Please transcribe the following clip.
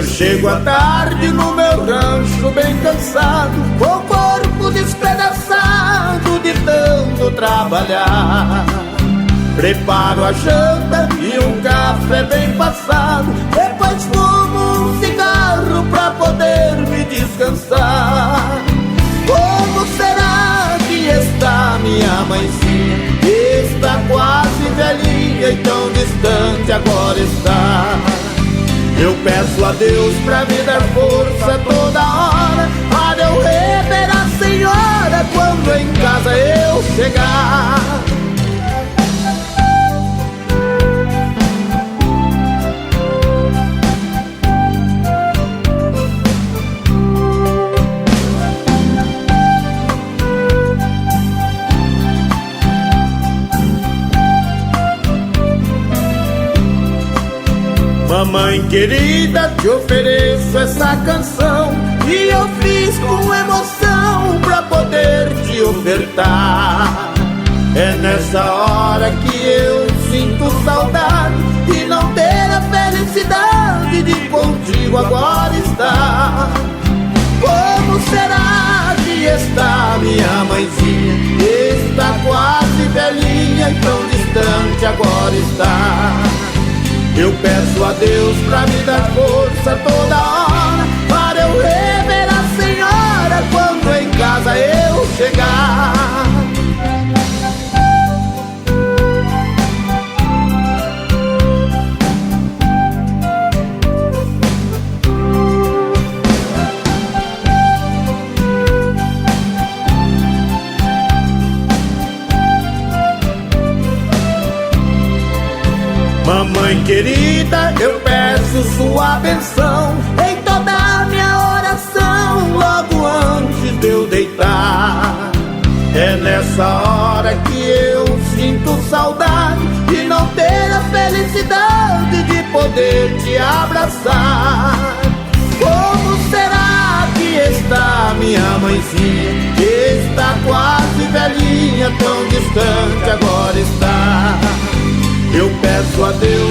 chego à tarde no meu rancho bem cansado, com o corpo despedaçado de tanto trabalhar. Preparo a janta e um café bem passado, depois fumo um cigarro pra poder me descansar. Como será que está minha mãezinha? Está quase velhinha e tão distante agora está. Eu peço a Deus pra me dar força toda hora, para eu rever a senhora quando em casa eu chegar. Mamãe querida, te ofereço essa canção, e eu fiz com emoção pra poder te ofertar. É nessa hora que eu sinto saudade de não ter a felicidade de contigo agora estar. Como será que está minha mãezinha? Está quase velhinha e tão distante agora está. Eu peço a Deus pra me dar força toda hora, para eu rever a senhora quando em casa eu chegar. Mamãe querida, eu peço sua benção em toda a minha oração, logo antes de eu deitar. É nessa hora que eu sinto saudade de não ter a felicidade de poder te abraçar. Como será que está minha mãezinha? Que está quase velhinha, tão distante agora está. Eu peço a Deus